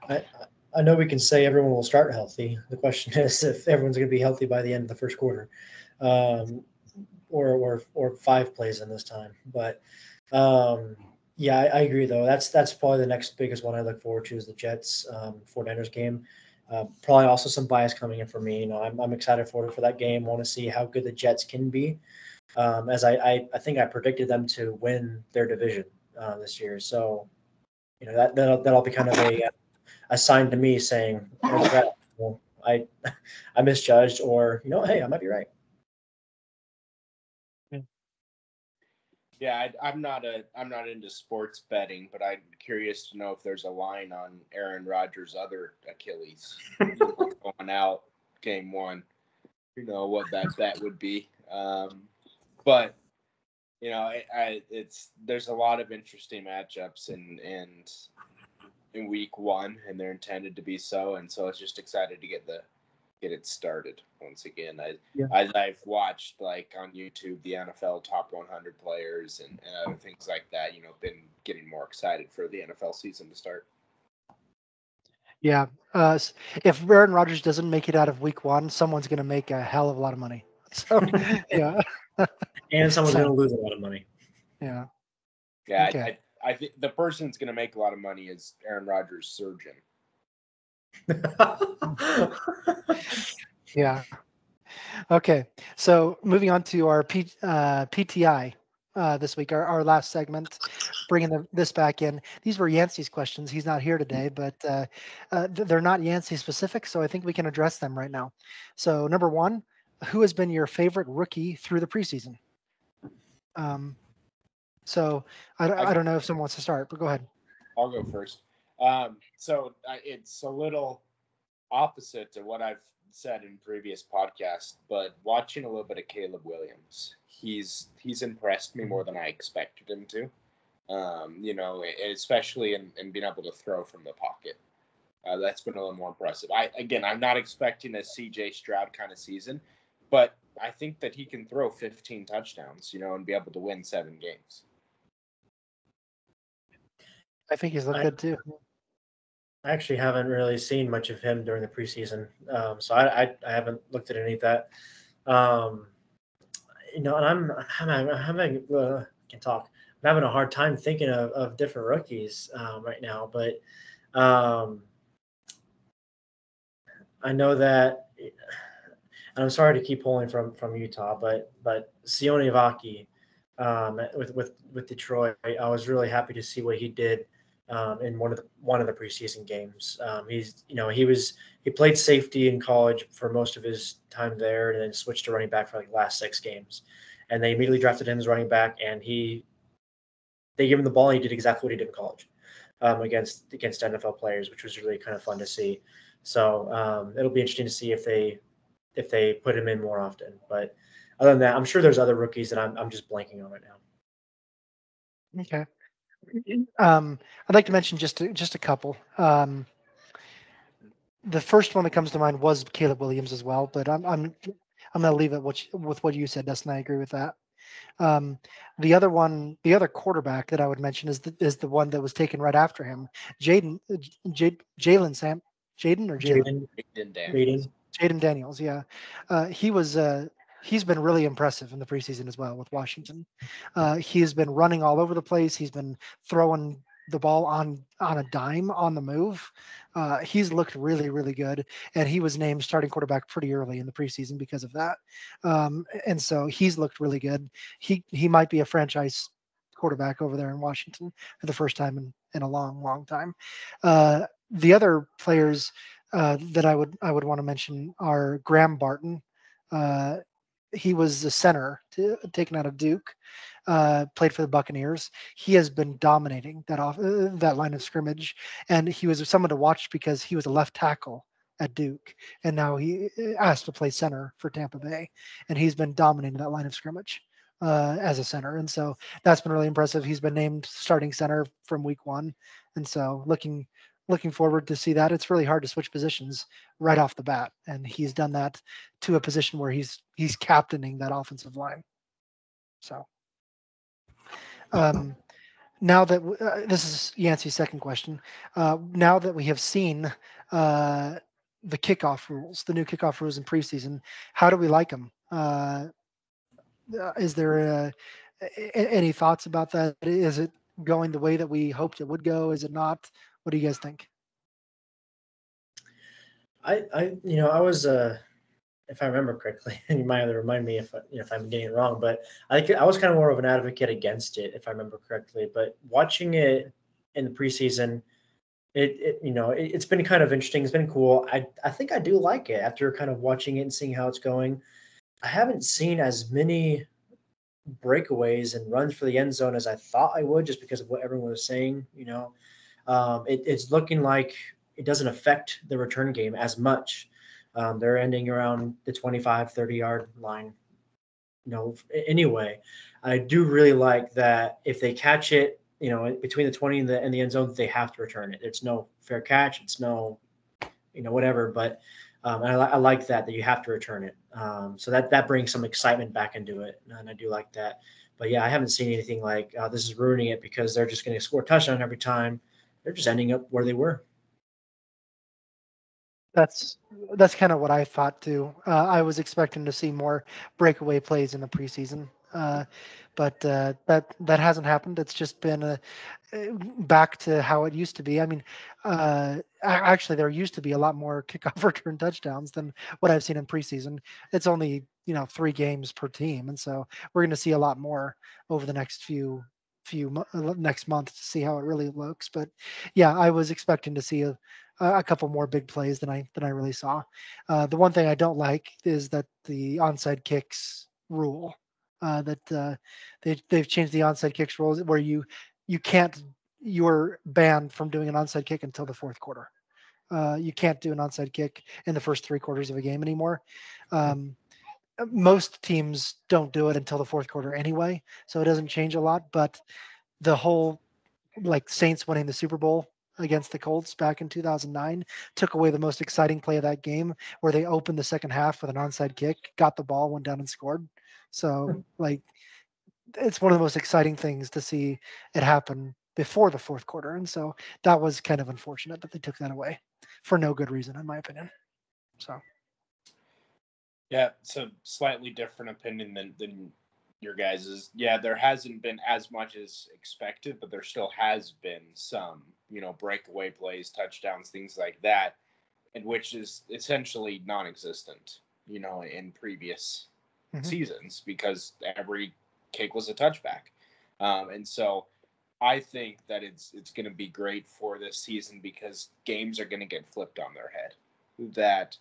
I know we can say everyone will start healthy. The question is if everyone's going to be healthy by the end of the first quarter, or 5 plays in this time. But yeah, I agree though. That's probably the next biggest one I look forward to is the Jets 49ers game. Probably also some bias coming in for me. I'm excited for that game. Want to see how good the Jets can be, as I think I predicted them to win their division this year. So, that'll be kind of a sign to me saying, well, I misjudged, or hey, I might be right. Yeah, I'm not into sports betting, but I'm curious to know if there's a line on Aaron Rodgers' other Achilles going out game 1. What that bet would be. But there's a lot of interesting matchups in week 1, and they're intended to be so. And so it's just excited to get it started once again. I've watched like on YouTube the NFL top 100 players and other things like that. Been getting more excited for the NFL season to start. Yeah, if Aaron Rodgers doesn't make it out of week 1, someone's going to make a hell of a lot of money. So yeah, and someone's going to lose a lot of money. Yeah. Yeah, okay. I think the person that's going to make a lot of money is Aaron Rodgers' surgeon. Yeah. Okay. So moving on to our PTI this week, our last segment, bringing this back in. These were Yancey's questions. He's not here today, but they're not Yancey specific, so I think we can address them right now. So number 1, who has been your favorite rookie through the preseason? So I don't know if someone wants to start, but go ahead. I'll go first. So it's a little opposite to what I've said in previous podcasts, but watching a little bit of Caleb Williams, he's impressed me more than I expected him to. Especially in being able to throw from the pocket. That's been a little more impressive. I'm not expecting a CJ Stroud kind of season, but I think that he can throw 15 touchdowns, and be able to win 7 games. I think he's looked good too. I actually haven't really seen much of him during the preseason, so I haven't looked at any of that. And I'm having can talk. I'm having a hard time thinking of different rookies right now, but I know that, and I'm sorry to keep pulling from Utah, but Sione Vaki with Detroit, I was really happy to see what he did in one of the preseason games. He played safety in college for most of his time there, and then switched to running back for like the last 6 games. And they immediately drafted him as running back, and they gave him the ball, and he did exactly what he did in college against NFL players, which was really kind of fun to see. So it'll be interesting to see if they put him in more often. But other than that, I'm sure there's other rookies that I'm just blanking on right now. Okay. I'd like to mention just a couple. The first one that comes to mind was Caleb Williams as well, but I'm going to leave it with what you said, Dustin. I agree with that. The other quarterback that I would mention is the one that was taken right after him, Jaden Daniels. Yeah, he's been really impressive in the preseason as well with Washington. He's been running all over the place. He's been throwing the ball on a dime on the move. He's looked really, really good, and he was named starting quarterback pretty early in the preseason because of that. And so he's looked really good. He might be a franchise quarterback over there in Washington for the first time in a long, long time. The other players that I would want to mention are Graham Barton. he was a center taken out of Duke, played for the Buccaneers. He has been dominating that line of scrimmage, and he was someone to watch because he was a left tackle at Duke, and now he asked to play center for Tampa Bay, and he's been dominating that line of scrimmage as a center, and so that's been really impressive. He's been named starting center from week 1, and so looking forward to see that. It's really hard to switch positions right off the bat, and he's done that to a position where he's captaining that offensive line. So now that this is Yancey's second question, now that we have seen the kickoff rules, the new kickoff rules in preseason, how do we like them? Is there any thoughts about that? Is it going the way that we hoped it would go? Is it not? What do you guys think? I was, if I remember correctly, and you might have to remind me if I'm getting it wrong, but I was kind of more of an advocate against it, if I remember correctly. But watching it in the preseason, it's been kind of interesting. It's been cool. I think I do like it after kind of watching it and seeing how it's going. I haven't seen as many breakaways and runs for the end zone as I thought I would, just because of what everyone was saying. It's looking like it doesn't affect the return game as much. They're ending around the 25, 30-yard line. Anyway, I do really like that if they catch it, between the 20 and the end zone, they have to return it. It's no fair catch. It's no, whatever. But I like that you have to return it. So that brings some excitement back into it, and I do like that. But yeah, I haven't seen anything like this is ruining it because they're just going to score a touchdown every time. They're just ending up where they were. That's kind of what I thought too. I was expecting to see more breakaway plays in the preseason, but that hasn't happened. It's just been back to how it used to be. I mean, actually, there used to be a lot more kickoff return touchdowns than what I've seen in preseason. It's only 3 games per team, and so we're going to see a lot more over the next next month to see how it really looks. But yeah, I was expecting to see a couple more big plays than I really saw. The one thing I don't like is that the onside kicks rule. They've changed the onside kicks rules where you're banned from doing an onside kick until the fourth quarter. You can't do an onside kick in the first 3 quarters of a game anymore. Most teams don't do it until the fourth quarter anyway, so it doesn't change a lot. But the whole Saints winning the Super Bowl against the Colts back in 2009 took away the most exciting play of that game, where they opened the second half with an onside kick, got the ball, went down and scored. So it's one of the most exciting things to see it happen before the fourth quarter. And so that was kind of unfortunate that they took that away for no good reason, in my opinion. So. Yeah, it's a slightly different opinion than your guys's. Yeah, there hasn't been as much as expected, but there still has been some, breakaway plays, touchdowns, things like that, and which is essentially non-existent, in previous seasons because every kick was a touchback. And so I think that it's going to be great for this season because games are going to get flipped on their head. That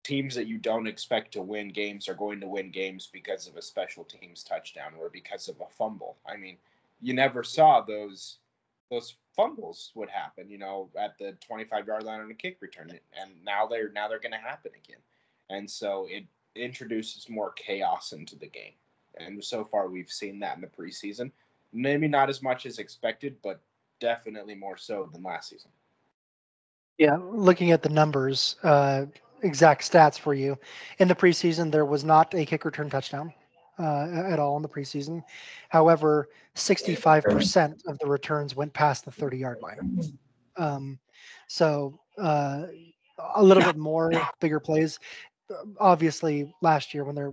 teams that you don't expect to win games are going to win games because of a special teams touchdown or because of a fumble. I mean, you never saw those fumbles would happen, at the 25-yard line on a kick return, and now they're going to happen again. And so it introduces more chaos into the game. And so far we've seen that in the preseason. Maybe not as much as expected, but definitely more so than last season. Yeah, looking at the numbers, exact stats for you. In the preseason, there was not a kick return touchdown at all in the preseason. However, 65% of the returns went past the 30-yard line. So a little bit more bigger plays. Obviously, last year when there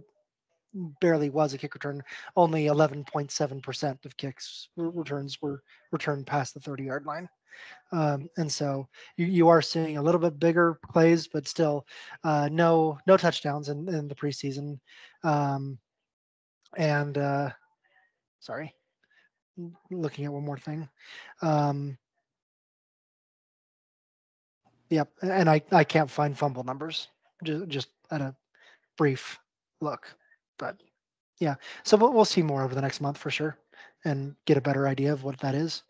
barely was a kick return, only 11.7% of kicks returns were returned past the 30-yard line. And so you are seeing a little bit bigger plays, but still no touchdowns in the preseason. Sorry, looking at one more thing. Yep, and I can't find fumble numbers. Just at a brief look. But yeah, so we'll see more over the next month for sure, and get a better idea of what that is.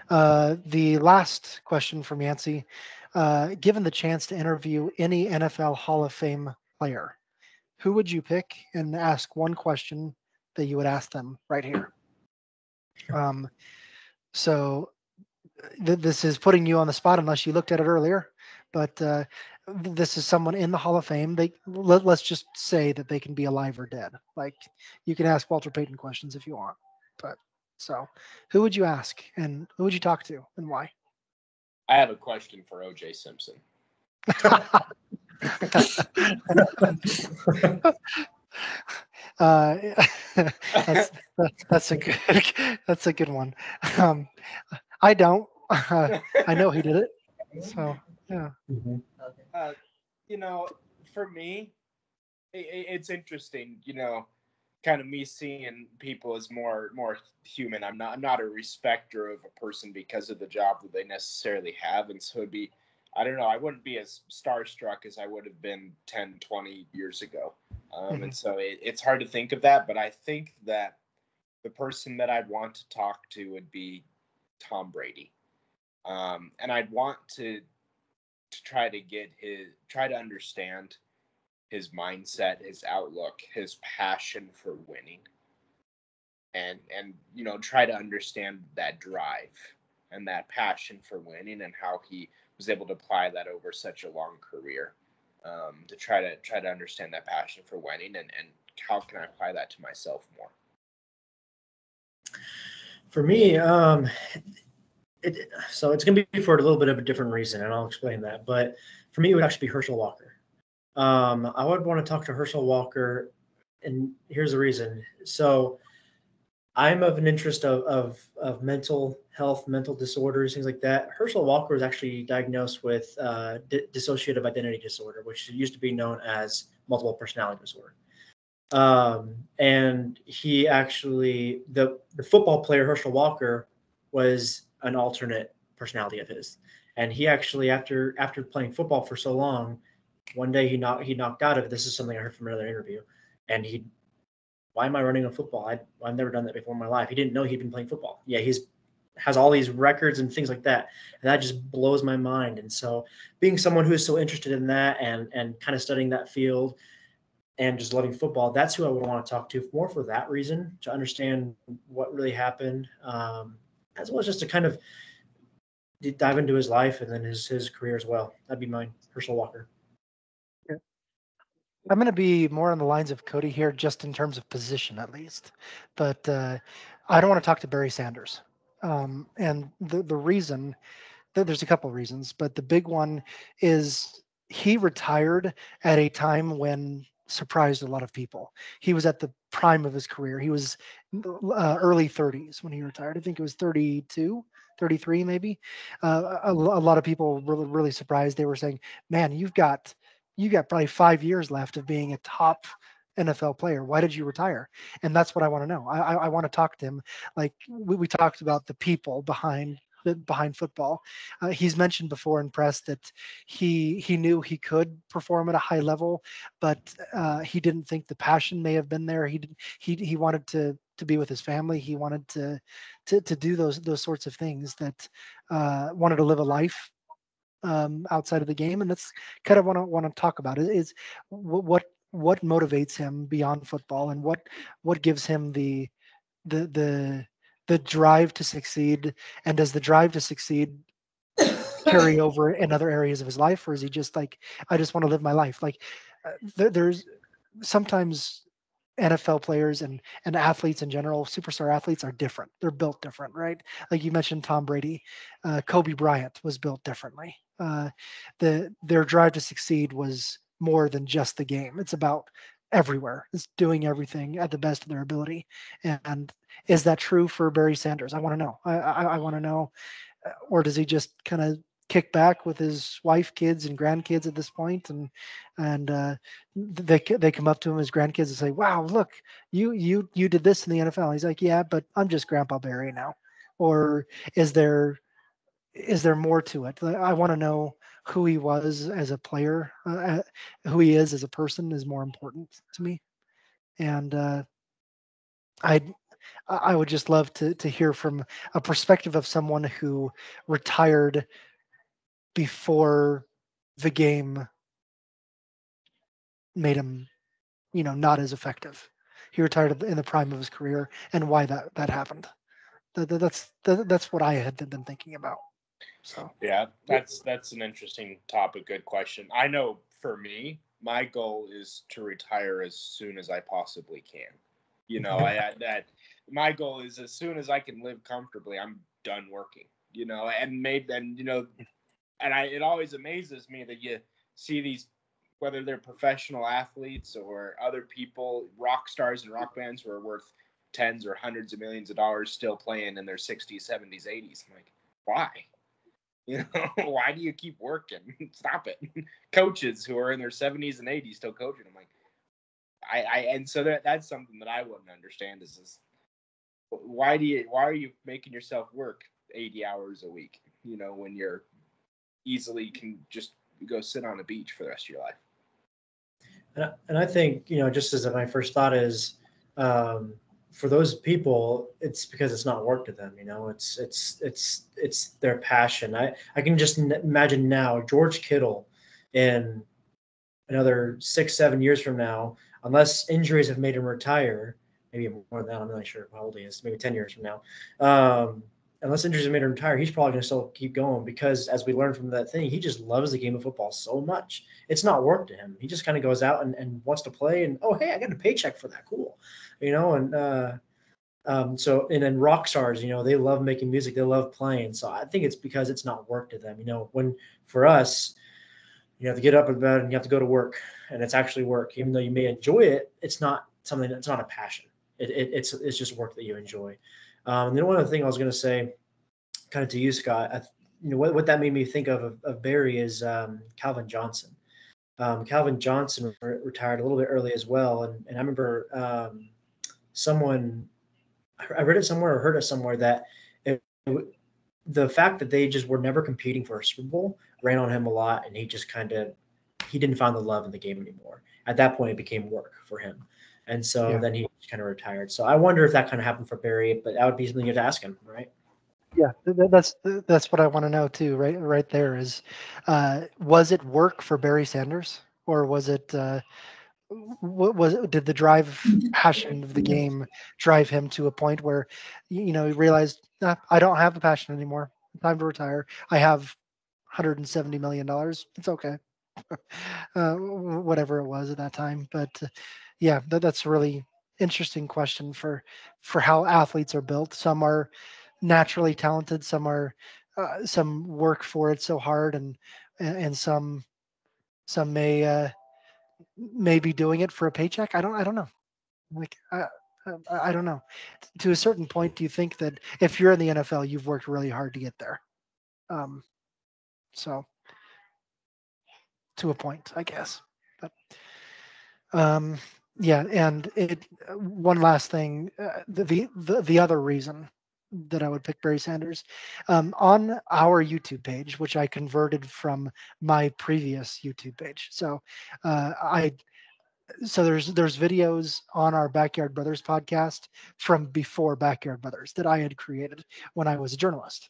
The last question from Yancey: given the chance to interview any NFL Hall of Fame player, who would you pick and ask one question that you would ask them right here? So this is putting you on the spot unless you looked at it earlier, but this is someone in the Hall of Fame. Let's just say that they can be alive or dead. Like, you can ask Walter Payton questions if you want, but so who would you ask and who would you talk to and why? I have a question for O.J. Simpson. That's a good one. I don't. I know he did it. So yeah. For me, it's interesting. Kind of me seeing people as more human. I'm not a respecter of a person because of the job that they necessarily have, and so it'd be, I don't know, I wouldn't be as starstruck as I would have been 10, 20 years ago. And so it's hard to think of that, but I think that the person that I'd want to talk to would be Tom Brady. And I'd want to try to understand his mindset, his outlook, his passion for winning, and try to understand that drive and that passion for winning and how he was able to apply that over such a long career, to try to understand that passion for winning and how can I apply that to myself more. For me, so it's going to be for a little bit of a different reason, and I'll explain that. But for me, it would actually be Herschel Walker. I would want to talk to Herschel Walker, and here's the reason. So I'm of an interest of mental health, mental disorders, things like that. Herschel Walker was actually diagnosed with dissociative identity disorder, which used to be known as multiple personality disorder. And he actually, the football player Herschel Walker was an alternate personality of his. And he actually, after playing football for so long, one day he knocked out of it. This is something I heard from another interview. And why am I running a football? I've never done that before in my life. He didn't know he'd been playing football. Yeah, has all these records and things like that. And that just blows my mind. And so being someone who is so interested in that and kind of studying that field and just loving football, that's who I would want to talk to more for that reason, to understand what really happened, as well as just to kind of dive into his life and then his career as well. That'd be mine, Herschel Walker. I'm going to be more on the lines of Cody here, just in terms of position at least. But I don't want to talk to Barry Sanders. And the reason, there's a couple of reasons, but the big one is he retired at a time when surprised a lot of people. He was at the prime of his career. He was early 30s when he retired. I think it was 32, 33 maybe. A lot of people were really surprised. They were saying, man, you got probably 5 years left of being a top NFL player. Why did you retire? And that's what I want to know. I want to talk to him. Like we talked about the people behind football. He's mentioned before in press that he knew he could perform at a high level, but he didn't think the passion may have been there. He wanted to be with his family. He wanted to do those sorts of things, that wanted to live a life outside of the game. And that's kind of want to talk about it, is what motivates him beyond football, and what gives him the drive to succeed. And does the drive to succeed carry over in other areas of his life, or is he just like, I just want to live my life? Like there's sometimes NFL players and athletes in general, superstar athletes, are different. They're built different, right? Like you mentioned, Tom Brady, Kobe Bryant was built differently. Their drive to succeed was more than just the game. It's about everywhere. It's doing everything at the best of their ability. And is that true for Barry Sanders? I want to know. I want to know, or does he just kind of kick back with his wife, kids, and grandkids at this point, and they come up to him as grandkids and say, "Wow, look, you did this in the NFL." He's like, "Yeah, but I'm just Grandpa Barry now." Or is there more to it? I want to know who he was as a player. Who he is as a person is more important to me. And I I would just love to hear from a perspective of someone who retired before the game made him, not as effective. He retired in the prime of his career, and why that happened. That's what I had been thinking about. So Yeah, that's an interesting topic. Good question. I know for me, my goal is to retire as soon as I possibly can. That my goal is as soon as I can live comfortably, I'm done working. It always amazes me that you see these, whether they're professional athletes or other people, rock stars and rock bands who are worth tens or hundreds of millions of dollars still playing in their 60s, 70s, 80s. I'm like, why? Why do you keep working? Stop it. Coaches who are in their 70s and 80s still coaching. I'm like, and so that's something that I wouldn't understand is why are you making yourself work 80 hours a week, when you're easily can just go sit on a beach for the rest of your life. And I think, just as my first thought is, for those people, it's because it's not work to them. It's their passion. I can just imagine now George Kittle in another 6-7 years from now, unless injuries have made him retire, maybe more than that. I'm not sure how old he is. Maybe 10 years from now. Unless injuries have made him retire, he's probably going to still keep going because, as we learned from that thing, he just loves the game of football so much. It's not work to him. He just kind of goes out and wants to play. And, oh, hey, I got a paycheck for that. Cool. And then rock stars, they love making music. They love playing. So I think it's because it's not work to them. When for us, you have to get up in bed and you have to go to work, and it's actually work. Even though you may enjoy it, it's not something that's not a passion. It's just work that you enjoy. And then one other thing I was going to say, kind of to you, Scott, what that made me think of Barry is Calvin Johnson. Calvin Johnson retired a little bit early as well, and I remember I read it somewhere or heard it somewhere that the fact that they just were never competing for a Super Bowl ran on him a lot, and he didn't find the love in the game anymore. At that point, it became work for him. And so then he kind of retired. So I wonder if that kind of happened for Barry, but that would be something you'd ask him, right? yeah, that's what I want to know too. Right there is, was it work for Barry Sanders, or was it? Did the passion of the game drive him to a point where, he realized, I don't have the passion anymore. Time to retire. I have $170 million. It's okay. Whatever it was at that time. But yeah, that's a really interesting question for how athletes are built. Some are naturally talented. Some work for it so hard, and some may be doing it for a paycheck. I don't know. Like I don't know. To a certain point, do you think that if you're in the NFL, you've worked really hard to get there? So to a point, I guess. But yeah, and one last thing, the other reason that I would pick Barry Sanders, on our YouTube page, which I converted from my previous YouTube page. So there's videos on our Backyard Brothers podcast from before Backyard Brothers that I had created when I was a journalist.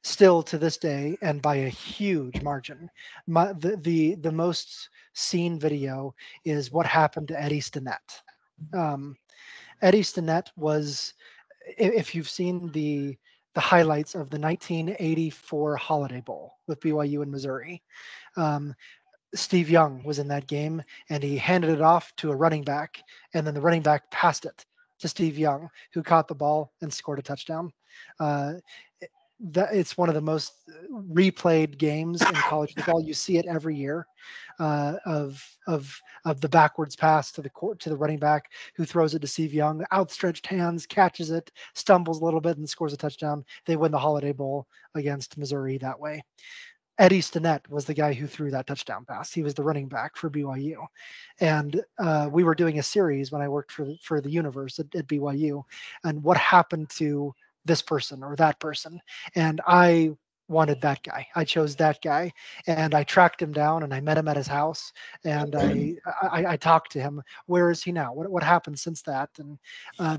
Still to this day, and by a huge margin, the most seen video is what happened to Eddie Stinnett. Eddie Stinnett was, if you've seen the highlights of the 1984 Holiday Bowl with BYU and Missouri, Steve Young was in that game, and he handed it off to a running back, and then the running back passed it to Steve Young, who caught the ball and scored a touchdown. It's one of the most replayed games in college football. You see it every year, of the backwards pass to the running back who throws it to Steve Young, outstretched hands, catches it, stumbles a little bit, and scores a touchdown. They win the Holiday Bowl against Missouri that way. Eddie Stinnett was the guy who threw that touchdown pass. He was the running back for BYU. And we were doing a series when I worked for the Universe at BYU, and what happened to this person or that person. And I wanted that guy. I chose that guy, and I tracked him down, and I met him at his house, and I talked to him. Where is he now? What happened since that? And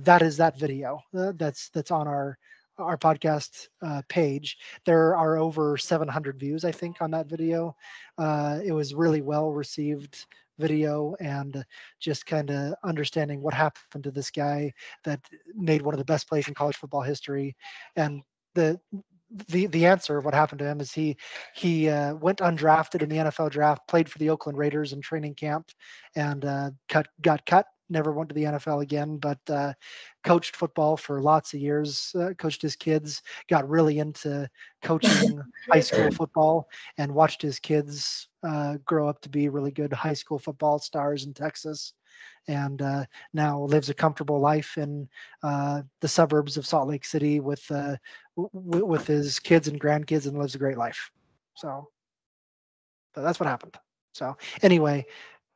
that is that video that's on our podcast page. There are over 700 views, I think, on that video. It was really well received video, and just kind of understanding what happened to this guy that made one of the best plays in college football history. And the answer of what happened to him is he went undrafted in the NFL draft, played for the Oakland Raiders in training camp, and got cut. Never went to the NFL again, but coached football for lots of years. Coached his kids, got really into coaching high school football, and watched his kids grow up to be really good high school football stars in Texas. And now lives a comfortable life in the suburbs of Salt Lake City with his kids and grandkids, and lives a great life. So that's what happened. So anyway,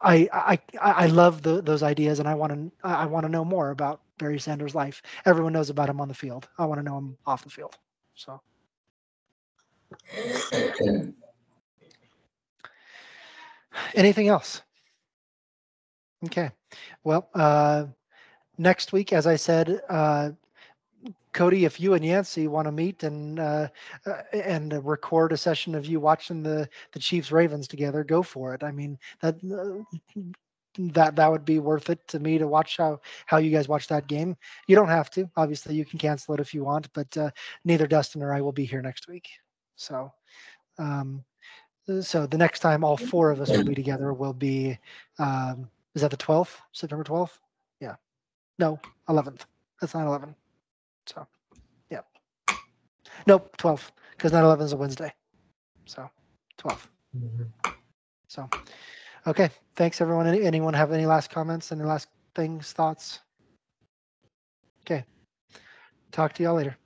I love those ideas, and I want to know more about Barry Sanders' life. Everyone knows about him on the field. I want to know him off the field. So. Anything else? Okay. Well, next week, as I said, Cody, if you and Yancey want to meet and record a session of you watching the Chiefs Ravens together, go for it. I mean, that would be worth it to me to watch how you guys watch that game. You don't have to. Obviously, you can cancel it if you want, but neither Dustin or I will be here next week. So the next time all four of us will be together will be, is that the 12th, September 12th? Yeah. No, 11th. That's 9/11. So, yeah. Nope, 12th, because 9/11 is a Wednesday. So, 12th. So, okay. Thanks, everyone. Anyone have any last comments? Any last things, thoughts? Okay. Talk to y'all later.